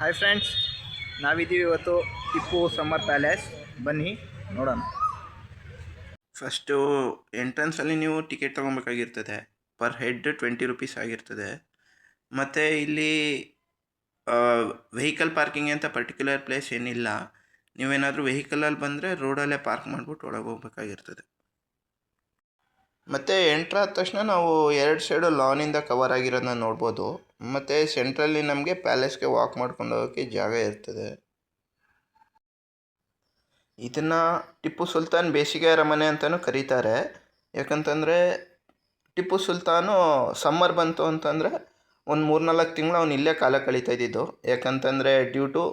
Hi friends, ನಾವಿದ್ದೀವಿ ಇವತ್ತು Tipu summer palace. ಬನ್ನಿ ನೋಡೋಣ. ಫಸ್ಟು ಎಂಟ್ರೆನ್ಸಲ್ಲಿ ನೀವು ಟಿಕೆಟ್ ತೊಗೊಬೇಕಾಗಿರ್ತದೆ. ಪರ್ ಹೆಡ್ 20 ರುಪೀಸ್ ಆಗಿರ್ತದೆ. ಮತ್ತು ಇಲ್ಲಿ ವೆಹಿಕಲ್ ಪಾರ್ಕಿಂಗ್ ಅಂತ ಪರ್ಟಿಕ್ಯುಲರ್ ಪ್ಲೇಸ್ ಏನಿಲ್ಲ. ನೀವೇನಾದರೂ ವೆಹಿಕಲಲ್ಲಿ ಬಂದರೆ ರೋಡಲ್ಲೇ ಪಾರ್ಕ್ ಮಾಡಿಬಿಟ್ಟು ಒಳಗೆ ಹೋಗ್ಬೇಕಾಗಿರ್ತದೆ. ಮತ್ತು ಎಂಟ್ರಾದ ತಕ್ಷಣ ನಾವು ಎರಡು ಸೈಡು ಲಾನಿಂದ ಕವರ್ ಆಗಿರೋದನ್ನ ನೋಡ್ಬೋದು. ಮತ್ತು ಸೆಂಟ್ರಲ್ಲಿ ನಮಗೆ ಪ್ಯಾಲೇಸ್ಗೆ ವಾಕ್ ಮಾಡ್ಕೊಂಡು ಹೋಗೋಕ್ಕೆ ಜಾಗ ಇರ್ತದೆ. ಇದನ್ನು ಟಿಪ್ಪು ಸುಲ್ತಾನ್ ಬೇಸಿಗೆ ಅರಮನೆ ಅಂತಲೂ ಕರೀತಾರೆ. ಯಾಕಂತಂದರೆ ಟಿಪ್ಪು ಸುಲ್ತಾನು ಸಮ್ಮರ್ ಬಂತು ಅಂತಂದರೆ ಒಂದು 3-4 ತಿಂಗಳು ಅವನು ಇಲ್ಲೇ ಕಾಲ ಕಳೀತಾ ಇದ್ದಿದ್ದು. ಯಾಕಂತಂದರೆ ಡ್ಯೂ ಟು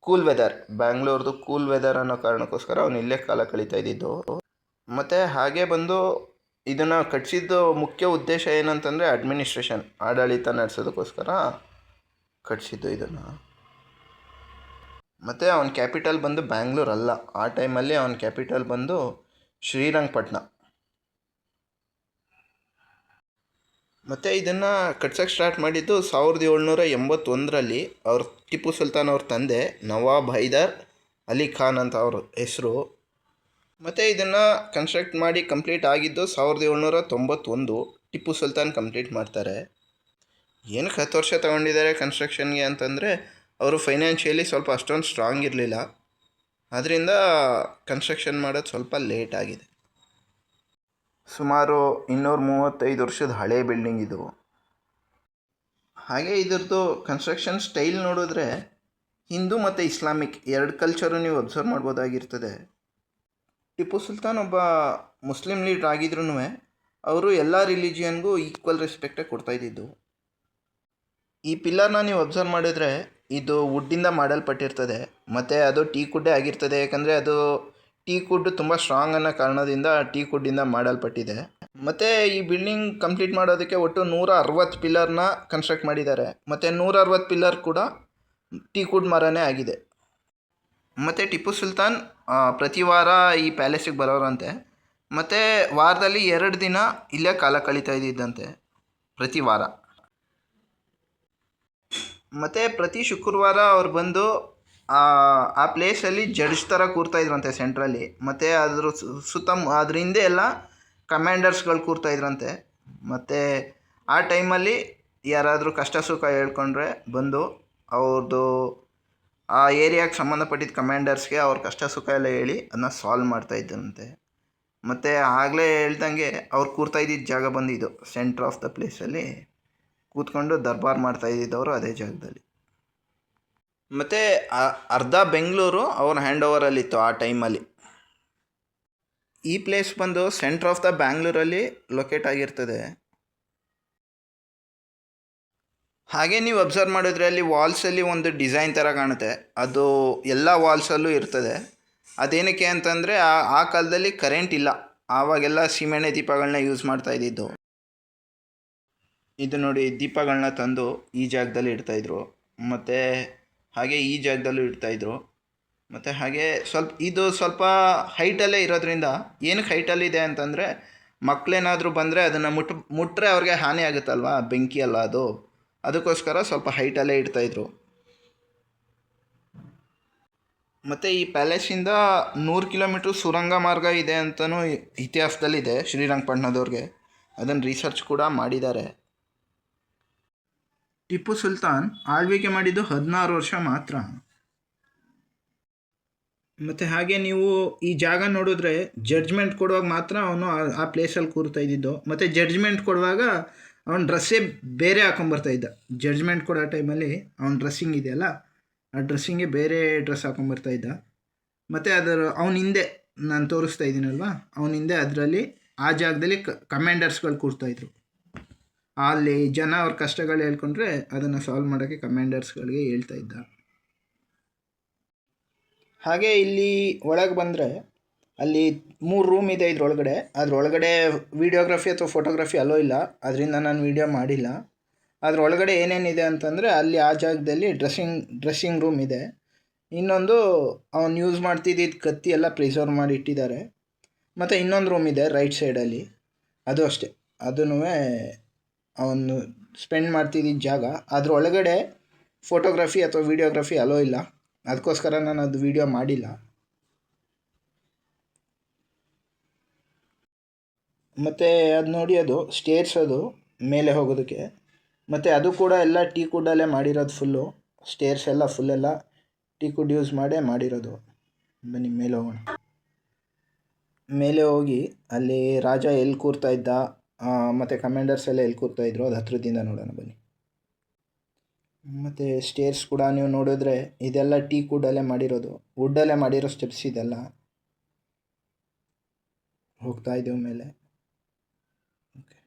ಕೂಲ್ ವೆದರ್, ಬ್ಯಾಂಗ್ಳೂರ್ದು ಕೂಲ್ ವೆದರ್ ಅನ್ನೋ ಕಾರಣಕ್ಕೋಸ್ಕರ ಅವನು ಇಲ್ಲೇ ಕಾಲ ಕಳೀತಾ ಇದ್ದಿದ್ದು. ಮತ್ತು ಹಾಗೆ ಬಂದು ಇದನ್ನು ಕಟ್ಟಿಸಿದ್ದು ಮುಖ್ಯ ಉದ್ದೇಶ ಏನಂತಂದರೆ ಅಡ್ಮಿನಿಸ್ಟ್ರೇಷನ್, ಆಡಳಿತ ನಡೆಸೋದಕ್ಕೋಸ್ಕರ ಕಟ್ಟಿಸಿದ್ದು ಇದನ್ನು. ಮತ್ತು ಅವನ ಕ್ಯಾಪಿಟಲ್ ಬಂದು ಬ್ಯಾಂಗ್ಳೂರ್ ಅಲ್ಲ. ಆ ಟೈಮಲ್ಲಿ ಅವನ ಕ್ಯಾಪಿಟಲ್ ಬಂದು ಶ್ರೀರಂಗಪಟ್ಟಣ. ಮತ್ತು ಇದನ್ನು ಕಟ್ಸೋಕ್ಕೆ ಸ್ಟಾರ್ಟ್ ಮಾಡಿದ್ದು 1781ರಲ್ಲಿ. ಟಿಪ್ಪು ಸುಲ್ತಾನ್ ಅವ್ರ ತಂದೆ ನವಾಬ್ ಹೈದರ್ ಅಲಿ ಖಾನ್ ಅಂತ ಅವ್ರ ಹೆಸರು. ಮತ್ತು ಇದನ್ನು ಕನ್ಸ್ಟ್ರಕ್ಟ್ ಮಾಡಿ ಕಂಪ್ಲೀಟ್ ಆಗಿದ್ದು 1791. ಟಿಪ್ಪು ಸುಲ್ತಾನ್ ಕಂಪ್ಲೀಟ್ ಮಾಡ್ತಾರೆ. ಏನಕ್ಕೆ 10 ವರ್ಷ ತಗೊಂಡಿದ್ದಾರೆ ಕನ್ಸ್ಟ್ರಕ್ಷನ್ಗೆ ಅಂತಂದರೆ ಅವರು ಫೈನಾನ್ಷಿಯಲಿ ಸ್ವಲ್ಪ ಅಷ್ಟೊಂದು ಸ್ಟ್ರಾಂಗ್ ಇರಲಿಲ್ಲ. ಅದರಿಂದ ಕನ್ಸ್ಟ್ರಕ್ಷನ್ ಮಾಡೋದು ಸ್ವಲ್ಪ ಲೇಟ್ ಆಗಿದೆ. ಸುಮಾರು 235 ವರ್ಷದ ಹಳೆ ಬಿಲ್ಡಿಂಗ್ ಇದು. ಹಾಗೆ ಇದರದ್ದು ಕನ್ಸ್ಟ್ರಕ್ಷನ್ ಸ್ಟೈಲ್ ನೋಡಿದ್ರೆ ಹಿಂದೂ ಮತ್ತು ಇಸ್ಲಾಮಿಕ್ ಎರಡು ಕಲ್ಚರು ನೀವು ಅಬ್ಸರ್ವ್ ಮಾಡ್ಬೋದಾಗಿರ್ತದೆ. ಟಿಪ್ಪು ಸುಲ್ತಾನ್ ಒಬ್ಬ ಮುಸ್ಲಿಂ ಲೀಡ್ರ್ ಆಗಿದ್ರೂ ಅವರು ಎಲ್ಲ ರಿಲಿಜಿಯನ್ಗೂ ಈಕ್ವಲ್ ರೆಸ್ಪೆಕ್ಟೇ ಕೊಡ್ತಾಯಿದ್ದಿದ್ದು. ಈ ಪಿಲ್ಲರ್ನ ನೀವು ಅಬ್ಸರ್ವ್ ಮಾಡಿದ್ರೆ ಇದು ವುಡ್ಡಿಂದ ಮಾಡಲ್ಪಟ್ಟಿರ್ತದೆ. ಮತ್ತು ಅದು ಟೀಕ್ ವುಡ್ಡೇ ಆಗಿರ್ತದೆ. ಯಾಕಂದರೆ ಅದು ಟೀಕ್ ವುಡ್ ತುಂಬ ಸ್ಟ್ರಾಂಗ್ ಅನ್ನೋ ಕಾರಣದಿಂದ ಟೀಕ್ ವುಡ್ಡಿಂದ ಮಾಡಲ್ಪಟ್ಟಿದೆ. ಮತ್ತು ಈ ಬಿಲ್ಡಿಂಗ್ ಕಂಪ್ಲೀಟ್ ಮಾಡೋದಕ್ಕೆ ಒಟ್ಟು 160 ಪಿಲ್ಲರ್ನ ಕನ್ಸ್ಟ್ರಕ್ಟ್ ಮಾಡಿದ್ದಾರೆ. ಮತ್ತು 160 ಪಿಲ್ಲರ್ ಕೂಡ ಟೀಕ್ ವುಡ್ ಮರನೇ ಆಗಿದೆ. ಮತ್ತು ಟಿಪ್ಪು ಸುಲ್ತಾನ್ ಪ್ರತಿ ವಾರ ಈ ಪ್ಯಾಲೇಸಿಗೆ ಬರೋರಂತೆ. ಮತ್ತು ವಾರದಲ್ಲಿ 2 ದಿನ ಇಲ್ಲೇ ಕಾಲ ಕಳೀತಾ ಇದ್ದಿದ್ದಂತೆ, ಪ್ರತಿ ವಾರ. ಮತ್ತು ಪ್ರತಿ ಶುಕ್ರವಾರ ಅವ್ರು ಬಂದು ಆ ಪ್ಲೇಸಲ್ಲಿ ಜಡ್ಜ್ ಥರ ಕೂರ್ತಾಯಿದ್ರಂತೆ ಸೆಂಟ್ರಲ್ಲಿ. ಮತ್ತು ಅದ್ರ ಅದ್ರ ಹಿಂದೆ ಎಲ್ಲ ಕಮ್ಯಾಂಡರ್ಸ್ಗಳು ಕೂರ್ತಾಯಿದ್ರಂತೆ. ಮತ್ತು ಆ ಟೈಮಲ್ಲಿ ಯಾರಾದರೂ ಕಷ್ಟ ಸುಖ ಹೇಳ್ಕೊಂಡ್ರೆ ಬಂದು ಅವ್ರದ್ದು ಆ ಏರಿಯಾಗೆ ಸಂಬಂಧಪಟ್ಟಿದ್ದ ಕಮ್ಯಾಂಡರ್ಸ್ಗೆ ಅವ್ರ ಕಷ್ಟ ಸುಖ ಎಲ್ಲ ಹೇಳಿ ಅದನ್ನ ಸಾಲ್ವ್ ಮಾಡ್ತಾಯಿದ್ದಂತೆ. ಮತ್ತು ಆಗಲೇ ಹೇಳ್ದಂಗೆ ಅವ್ರು ಕೂರ್ತಾ ಇದ್ದಿದ್ದ ಜಾಗ ಬಂದಿದ್ದು ಸೆಂಟ್ರ್ ಆಫ್ ದ ಪ್ಲೇಸಲ್ಲಿ ಕೂತ್ಕೊಂಡು ದರ್ಬಾರ್ ಮಾಡ್ತಾಯಿದ್ದವರು ಅದೇ ಜಾಗದಲ್ಲಿ. ಮತ್ತು ಅರ್ಧ ಬೆಂಗಳೂರು ಅವ್ರ ಹ್ಯಾಂಡ್ ಓವರಲ್ಲಿತ್ತು ಆ ಟೈಮಲ್ಲಿ. ಈ ಪ್ಲೇಸ್ ಬಂದು ಸೆಂಟ್ರ್ ಆಫ್ ದ ಬ್ಯಾಂಗ್ಳೂರಲ್ಲಿ ಲೊಕೇಟ್ ಆಗಿರ್ತದೆ. ಹಾಗೆ ನೀವು ಅಬ್ಸರ್ವ್ ಮಾಡಿದ್ರೆ ಅಲ್ಲಿ ವಾಲ್ಸಲ್ಲಿ ಒಂದು ಡಿಸೈನ್ ಥರ ಕಾಣುತ್ತೆ. ಅದು ಎಲ್ಲ ವಾಲ್ಸಲ್ಲೂ ಇರ್ತದೆ. ಅದೇನಕ್ಕೆ ಅಂತಂದರೆ ಆ ಕಾಲದಲ್ಲಿ ಕರೆಂಟ್ ಇಲ್ಲ. ಆವಾಗೆಲ್ಲ ಸೀಮೆಣ್ಣೆ ದೀಪಗಳನ್ನ ಯೂಸ್ ಮಾಡ್ತಾ ಇದ್ದಿದ್ದು. ಇದು ನೋಡಿ, ದೀಪಗಳನ್ನ ತಂದು ಈ ಜಾಗದಲ್ಲಿ ಇಡ್ತಾಯಿದ್ರು. ಮತ್ತು ಹಾಗೆ ಈ ಜಾಗದಲ್ಲೂ ಇಡ್ತಾಯಿದ್ರು. ಮತ್ತು ಹಾಗೆ ಇದು ಸ್ವಲ್ಪ ಹೈಟಲ್ಲೇ ಇರೋದ್ರಿಂದ, ಏನಕ್ಕೆ ಹೈಟಲ್ಲಿದೆ ಅಂತಂದರೆ ಮಕ್ಕಳೇನಾದರೂ ಬಂದರೆ ಅದನ್ನು ಮುಟ್ಟರೆ ಅವ್ರಿಗೆ ಹಾನಿ ಆಗುತ್ತಲ್ವ, ಬೆಂಕಿ ಅಲ್ಲ ಅದು. ಅದಕ್ಕೋಸ್ಕರ ಸ್ವಲ್ಪ ಹೈಟಲ್ಲೇ ಇಡ್ತಾಯಿದ್ರು. ಮತ್ತು ಈ ಪ್ಯಾಲೇಸಿಂದ 100 ಕಿಲೋಮೀಟ್ರ್ ಸುರಂಗ ಮಾರ್ಗ ಇದೆ ಅಂತಲೂ ಇತಿಹಾಸದಲ್ಲಿದೆ ಶ್ರೀರಂಗಪಟ್ಟಣದವ್ರಿಗೆ. ಅದನ್ನು ರಿಸರ್ಚ್ ಕೂಡ ಮಾಡಿದ್ದಾರೆ. ಟಿಪ್ಪು ಸುಲ್ತಾನ್ ಆಳ್ವಿಕೆ ಮಾಡಿದ್ದು 16 ವರ್ಷ ಮಾತ್ರ. ಮತ್ತು ಹಾಗೆ ನೀವು ಈ ಜಾಗ ನೋಡಿದ್ರೆ ಜಡ್ಜ್ಮೆಂಟ್ ಕೊಡುವಾಗ ಮಾತ್ರ ಅವನು ಆ ಪ್ಲೇಸಲ್ಲಿ ಕೂರ್ತಾ ಇದ್ದಿದ್ದು. ಮತ್ತು ಜಡ್ಜ್ಮೆಂಟ್ ಕೊಡುವಾಗ ಅವನ ಡ್ರೆಸ್ಸೇ ಬೇರೆ ಹಾಕೊಂಬರ್ತಾಯಿದ್ದ. ಜಡ್ಜ್ಮೆಂಟ್ ಕೊಡೋ ಟೈಮಲ್ಲಿ ಅವನ ಡ್ರೆಸ್ಸಿಂಗ್ ಇದೆಯಲ್ಲ, ಆ ಡ್ರೆಸ್ಸಿಂಗೆ ಬೇರೆ ಡ್ರೆಸ್ ಹಾಕೊಂಬರ್ತಾಯಿದ್ದ. ಮತ್ತು ಅವನ ಹಿಂದೆ ನಾನು ತೋರಿಸ್ತಾ ಇದ್ದೀನಲ್ವ, ಅವನ ಹಿಂದೆ ಅದರಲ್ಲಿ ಆ ಜಾಗದಲ್ಲಿ ಕಮ್ಯಾಂಡರ್ಸ್ಗಳು ಕೂರ್ತಾಯಿದ್ರು. ಅಲ್ಲಿ ಜನ ಅವ್ರ ಕಷ್ಟಗಳು ಹೇಳ್ಕೊಂಡ್ರೆ ಅದನ್ನು ಸಾಲ್ವ್ ಮಾಡೋಕ್ಕೆ ಕಮ್ಯಾಂಡರ್ಸ್ಗಳಿಗೆ ಹೇಳ್ತಾ ಇದ್ದ. ಹಾಗೆ ಇಲ್ಲಿ ಒಳಗೆ ಬಂದರೆ ಅಲ್ಲಿ 3 ರೂಮ್ ಇದೆ ಇದ್ರೊಳಗಡೆ. ಅದರೊಳಗಡೆ ವೀಡಿಯೋಗ್ರಫಿ ಅಥವಾ ಫೋಟೋಗ್ರಫಿ ಅಲೋ ಇಲ್ಲ, ಅದರಿಂದ ನಾನು ವೀಡಿಯೋ ಮಾಡಿಲ್ಲ. ಅದರೊಳಗಡೆ ಏನೇನಿದೆ ಅಂತಂದರೆ ಅಲ್ಲಿ ಆ ಜಾಗದಲ್ಲಿ ಡ್ರೆಸ್ಸಿಂಗ್ ರೂಮ್ ಇದೆ. ಇನ್ನೊಂದು ಅವನು ಯೂಸ್ ಮಾಡ್ತಿದ್ದಿದ್ದು ಕತ್ತಿ ಎಲ್ಲ ಪ್ರಿಸರ್ವ್ ಮಾಡಿ ಇಟ್ಟಿದ್ದಾರೆ. ಮತ್ತು ಇನ್ನೊಂದು ರೂಮ್ ಇದೆ ರೈಟ್ ಸೈಡಲ್ಲಿ, ಅದು ಅಷ್ಟೇ, ಅದೂ ಅವನು ಸ್ಪೆಂಡ್ ಮಾಡ್ತಿದ್ದಿದ್ದ ಜಾಗ. ಅದರೊಳಗಡೆ ಫೋಟೋಗ್ರಫಿ ಅಥವಾ ವೀಡಿಯೋಗ್ರಫಿ ಅಲೋ ಇಲ್ಲ, ಅದಕ್ಕೋಸ್ಕರ ನಾನು ಅದು ವೀಡಿಯೋ ಮಾಡಿಲ್ಲ. ಮತ್ತು ಅದು ನೋಡಿ, ಅದು ಸ್ಟೇರ್ಸ್ ಅದು ಮೇಲೆ ಹೋಗೋದಕ್ಕೆ. ಮತ್ತು ಅದು ಕೂಡ ಎಲ್ಲ ಟೀಕ್ ವುಡ್ಡಲ್ಲೇ ಮಾಡಿರೋದು ಫುಲ್ಲು. ಸ್ಟೇರ್ಸ್ ಎಲ್ಲ ಫುಲ್ಲೆಲ್ಲ ಟೀಕ್ ವುಡ್ ಯೂಸ್ ಮಾಡೇ ಮಾಡಿರೋದು. ಬನ್ನಿ ಮೇಲೆ ಹೋಗೋಣ. ಮೇಲೆ ಹೋಗಿ ಅಲ್ಲಿ ರಾಜ ಎಲ್ಲಿ ಕೂರ್ತಾ ಇದ್ದ ಮತ್ತು ಕಮಾಂಡರ್ಸ್ ಎಲ್ಲ ಎಲ್ಲಿ ಕೂರ್ತಾ ಇದ್ರು ಅದು ಹತ್ರದಿಂದ ನೋಡೋಣ ಬನ್ನಿ. ಮತ್ತು ಸ್ಟೇರ್ಸ್ ಕೂಡ ನೀವು ನೋಡಿದ್ರೆ ಇದೆಲ್ಲ ಟೀಕ್ ವುಡ್ಡಲ್ಲೇ ಮಾಡಿರೋದು, ವುಡ್ಡಲ್ಲೇ ಮಾಡಿರೋ ಸ್ಟೆಪ್ಸ್ ಇದೆಲ್ಲ. ಹೋಗ್ತಾ ಇದ್ದೇವೆ ಮೇಲೆ. ಓಕೆ,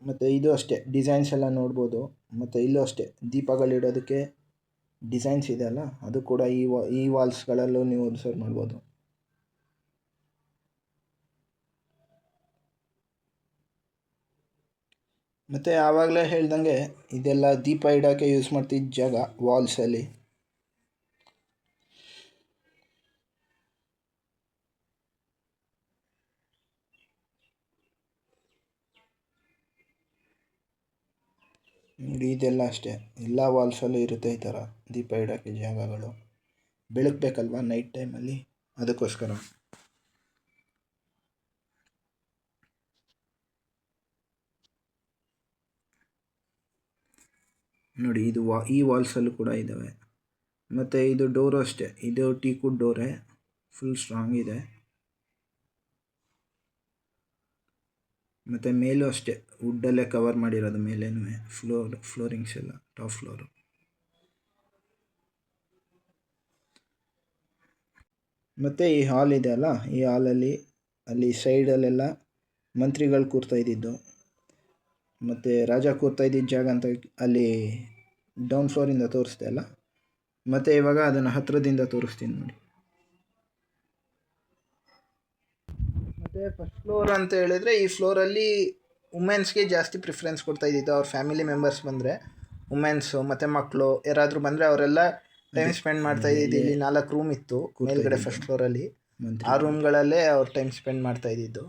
ಮತ್ತು ಇದು ಅಷ್ಟೇ ಡಿಸೈನ್ಸ್ ಎಲ್ಲ ನೋಡ್ಬೋದು. ಮತ್ತು ಇಲ್ಲೂ ಅಷ್ಟೇ ದೀಪಗಳಿಡೋದಕ್ಕೆ ಡಿಸೈನ್ಸ್ ಇದೆ ಅಲ್ಲ, ಅದು ಕೂಡ ಈ ವಾಲ್ಸ್ಗಳಲ್ಲೂ ನೀವು ಅಬ್ಸರ್ವ್ ಮಾಡ್ಬೋದು. ಮತ್ತು ಆವಾಗಲೇ ಹೇಳ್ದಂಗೆ ಇದೆಲ್ಲ ದೀಪ ಇಡೋಕ್ಕೆ ಯೂಸ್ ಮಾಡ್ತಿದ್ದ ಜಾಗ ವಾಲ್ಸಲ್ಲಿ. ನೋಡಿ ಇದೆಲ್ಲ ಅಷ್ಟೇ, ಎಲ್ಲ ವಾಲ್ಸಲ್ಲೂ ಇರುತ್ತೆ ಈ ಥರ ದೀಪ ಇಡೋಕ್ಕೆ ಜಾಗಗಳು. ಬೆಳಕಬೇಕಲ್ವ ನೈಟ್ ಟೈಮಲ್ಲಿ, ಅದಕ್ಕೋಸ್ಕರ. ನೋಡಿ ಇದು ಈ ವಾಲ್ಸಲ್ಲೂ ಕೂಡ ಇದ್ದಾವೆ. ಮತ್ತು ಇದು ಡೋರು ಅಷ್ಟೇ, ಇದು ಟೀಕ್ ವುಡ್ ಡೋರೇ, ಫುಲ್ ಸ್ಟ್ರಾಂಗ್ ಇದೆ. ಮತ್ತು ಮೇಲೂ ಅಷ್ಟೇ ವುಡ್ಡಲ್ಲೇ ಕವರ್ ಮಾಡಿರೋದು, ಮೇಲೇನೂ ಫ್ಲೋರಿಂಗ್ಸ್ ಎಲ್ಲ ಟಾಪ್ ಫ್ಲೋರು. ಮತ್ತು ಈ ಹಾಲ್ ಇದೆ ಅಲ್ಲ, ಈ ಹಾಲಲ್ಲಿ ಅಲ್ಲಿ ಸೈಡಲ್ಲೆಲ್ಲ ಮಂತ್ರಿಗಳು ಕೂರ್ತಾ ಇದ್ದಿದ್ದು, ಮತ್ತು ರಾಜ ಕೂರ್ತಾ ಇದ್ದಿದ್ದ ಜಾಗ ಅಂತ ಅಲ್ಲಿ ಡೌನ್ ಫ್ಲೋರಿಂದ ತೋರಿಸ್ದೆ ಅಲ್ಲ. ಮತ್ತು ಇವಾಗ ಅದನ್ನು ಹತ್ತಿರದಿಂದ ತೋರಿಸ್ತೀನಿ ನೋಡಿ. ಮತ್ತು ಫಸ್ಟ್ ಫ್ಲೋರ್ ಅಂತ ಹೇಳಿದರೆ ಈ ಫ್ಲೋರಲ್ಲಿ ವುಮೆನ್ಸ್ಗೆ ಜಾಸ್ತಿ ಪ್ರಿಫರೆನ್ಸ್ ಕೊಡ್ತಾ ಇದ್ದಿದ್ದು. ಅವ್ರ ಫ್ಯಾಮಿಲಿ ಮೆಂಬರ್ಸ್ ಬಂದರೆ, ವುಮೆನ್ಸು ಮತ್ತು ಮಕ್ಕಳು ಯಾರಾದರೂ ಬಂದರೆ ಅವರೆಲ್ಲ ಟೈಮ್ ಸ್ಪೆಂಡ್ ಮಾಡ್ತಾ ಇದ್ದಿದ್ದು. ಇಲ್ಲಿ 4 ರೂಮ್ ಇತ್ತು ಮೇಲ್ಗಡೆ ಫಸ್ಟ್ ಫ್ಲೋರಲ್ಲಿ. ಆ ರೂಮ್ಗಳಲ್ಲೇ ಅವ್ರು ಟೈಮ್ ಸ್ಪೆಂಡ್ ಮಾಡ್ತಾ ಇದ್ದಿದ್ದು.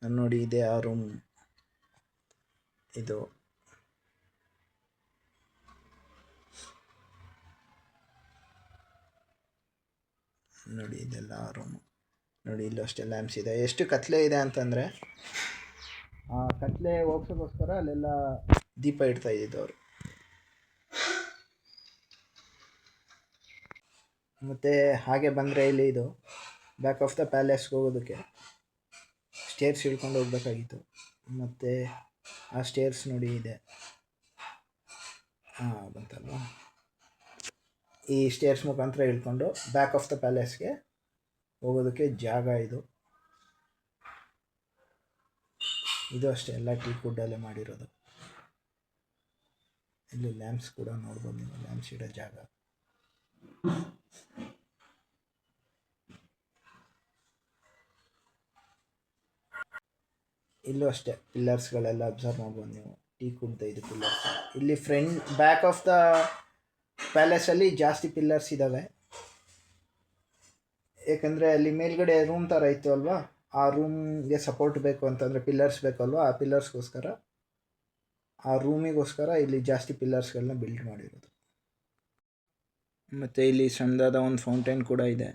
ನೋಡಿ ಇದೆ ಆ ರೂಮ್. ಇದು ನೋಡಿ, ಇದೆಲ್ಲ ಆ ರೂಮು. ನೋಡಿ ಇಲ್ಲೂ ಅಷ್ಟೇ ಲ್ಯಾಂಪ್ಸ್ ಇದೆ. ಎಷ್ಟು ಕತ್ಲೆ ಇದೆ ಅಂತಂದರೆ ಆ ಕತ್ಲೆ ಹೋಗ್ಸೋಕ್ಕೋಸ್ಕರ ಅಲ್ಲೆಲ್ಲ ದೀಪ ಇಡ್ತಾ ಇದ್ದಿದ್ದು ಅವರು. ಮತ್ತು ಹಾಗೆ ಬಂದರೆ ಇಲ್ಲಿ ಇದು ಬ್ಯಾಕ್ ಆಫ್ ದ ಪ್ಯಾಲೇಸ್ಗೆ ಹೋಗೋದಕ್ಕೆ ಸ್ಟೇರ್ಸ್ ಇಳ್ಕೊಂಡು ಹೋಗ್ಬೇಕಾಗಿತ್ತು. ಮತ್ತು ಆ ಸ್ಟೇರ್ಸ್ ನೋಡಿ ಇದೆ, ಬಂತಲ್ವ. ಈ ಸ್ಟೇರ್ಸ್ ಮುಖಾಂತರ ಇಳ್ಕೊಂಡು ಬ್ಯಾಕ್ ಆಫ್ ದ ಪ್ಯಾಲೇಸ್ಗೆ ಹೋಗೋದಕ್ಕೆ ಜಾಗ ಇದು. ಇದು ಅಷ್ಟೇ ಎಲ್ಲ ಟೀಕ್ ವುಡ್ಡಲ್ಲೇ ಮಾಡಿರೋದು. ಇಲ್ಲಿ ಲ್ಯಾಂಪ್ಸ್ ಕೂಡ ನೋಡ್ಬೋದು ನೀವು, ಲ್ಯಾಂಪ್ಸ್ ಇಡೋ ಜಾಗ. ಇಲ್ಲೂ ಅಷ್ಟೇ ಪಿಲ್ಲರ್ಸ್ಗಳೆಲ್ಲ ಅಬ್ಸರ್ವ್ ಮಾಡ್ಬೋದು ನೀವು, ಟೀಕ್ ವುಡ್ ಇದು ಪಿಲ್ಲರ್ಸ್. ಇಲ್ಲಿ ಬ್ಯಾಕ್ ಆಫ್ ದ ಪ್ಯಾಲೇಸಲ್ಲಿ ಜಾಸ್ತಿ ಪಿಲ್ಲರ್ಸ್ ಇದ್ದಾವೆ. ಏಕೆಂದರೆ ಅಲ್ಲಿ ಮೇಲ್ಗಡೆ ರೂಮ್ ಥರ ಇತ್ತು ಅಲ್ವಾ, ಆ ರೂಮ್ಗೆ ಸಪೋರ್ಟ್ ಬೇಕು ಅಂತಂದರೆ ಪಿಲ್ಲರ್ಸ್ ಬೇಕಲ್ವ, ಆ ಪಿಲ್ಲರ್ಸ್ಗೋಸ್ಕರ, ಆ ರೂಮಿಗೋಸ್ಕರ ಇಲ್ಲಿ ಜಾಸ್ತಿ ಪಿಲ್ಲರ್ಸ್ಗಳನ್ನ ಬಿಲ್ಡ್ ಮಾಡಿರೋದು. ಮತ್ತು ಇಲ್ಲಿ ಸಣ್ಣದಾದ ಒಂದು ಫೌಂಟೇನ್ ಕೂಡ ಇದೆ.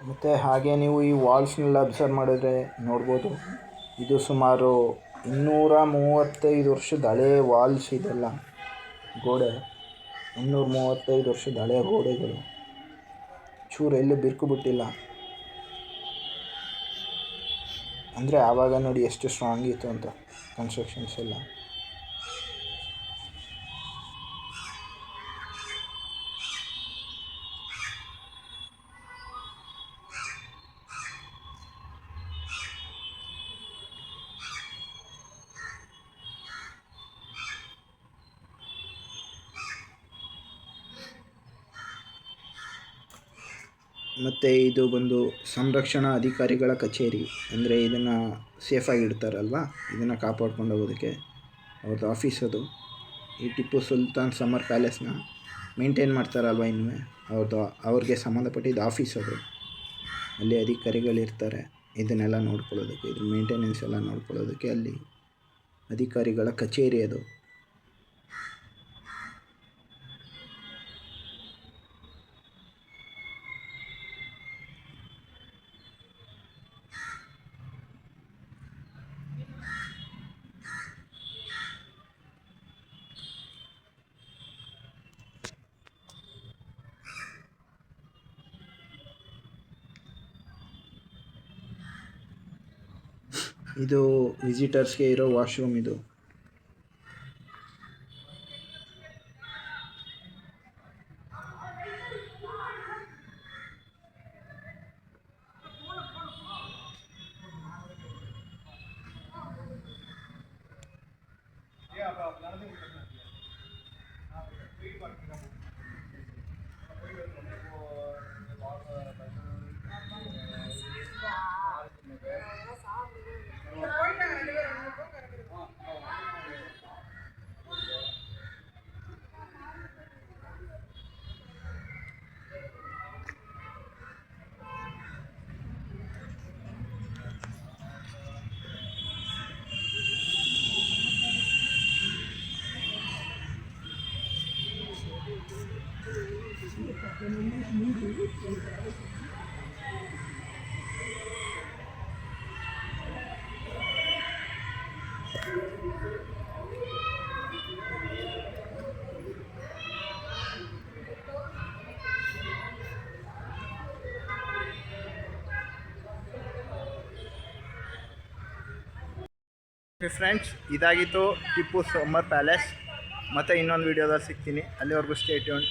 ಮತ್ತು ಹಾಗೆ ನೀವು ಈ ವಾಲ್ಸ್ನೆಲ್ಲ ಅಬ್ಸರ್ವ್ ಮಾಡಿದ್ರೆ ನೋಡ್ಬೋದು, ಇದು ಸುಮಾರು 235 ವರ್ಷದ ಹಳೆ ವಾಲ್ಸ್. ಇದೆಲ್ಲ ಗೋಡೆ 235 ವರ್ಷದ ಹಳೆ ಗೋಡೆಗಳು, ಚೂರು ಎಲ್ಲೂ ಬಿರುಕು ಬಿಟ್ಟಿಲ್ಲ. ಅಂದರೆ ಆವಾಗ ನೋಡಿ ಎಷ್ಟು ಸ್ಟ್ರಾಂಗ್ ಇತ್ತು ಅಂತ ಕನ್ಸ್ಟ್ರಕ್ಷನ್ಸ್ ಎಲ್ಲ. ಮತ್ತು ಇದು ಬಂದು ಸಂರಕ್ಷಣಾ ಅಧಿಕಾರಿಗಳ ಕಚೇರಿ. ಅಂದರೆ ಇದನ್ನು ಸೇಫಾಗಿ ಇಡ್ತಾರಲ್ವ, ಇದನ್ನು ಕಾಪಾಡ್ಕೊಂಡು ಹೋಗೋದಕ್ಕೆ ಅವ್ರದ್ದು ಆಫೀಸ್ ಅದು. ಈ ಟಿಪ್ಪು ಸುಲ್ತಾನ್ ಸಮರ್ ಪ್ಯಾಲೇಸ್ನ ಮೇಂಟೈನ್ ಮಾಡ್ತಾರಲ್ವ ಇನ್ನೂ, ಅವ್ರಿಗೆ ಸಂಬಂಧಪಟ್ಟಿದ್ದ ಆಫೀಸ್ ಅದು. ಅಲ್ಲಿ ಅಧಿಕಾರಿಗಳಿರ್ತಾರೆ ಇದನ್ನೆಲ್ಲ ನೋಡ್ಕೊಳ್ಳೋದಕ್ಕೆ, ಇದ್ರ ಮೇಂಟೆನೆನ್ಸ್ ಎಲ್ಲ ನೋಡ್ಕೊಳ್ಳೋದಕ್ಕೆ ಅಲ್ಲಿ ಅಧಿಕಾರಿಗಳ ಕಚೇರಿ ಅದು. ಇದು ವಿಸಿಟರ್ಸ್ಗೆ ಇರೋ ವಾಶ್ರೂಮ್ ಇದು. ಫ್ರೆಂಡ್ಸ್, ಇದಾಗಿತ್ತು ಟಿಪ್ಪು ಸಮ್ಮರ್ ಪ್ಯಾಲೇಸ್. ಮತ್ತು ಇನ್ನೊಂದು ವೀಡಿಯೋದಲ್ಲಿ ಸಿಗ್ತೀನಿ. ಅಲ್ಲಿವರೆಗೂ ಸ್ಟೇ ಟ್ಯೂನ್ಡ್.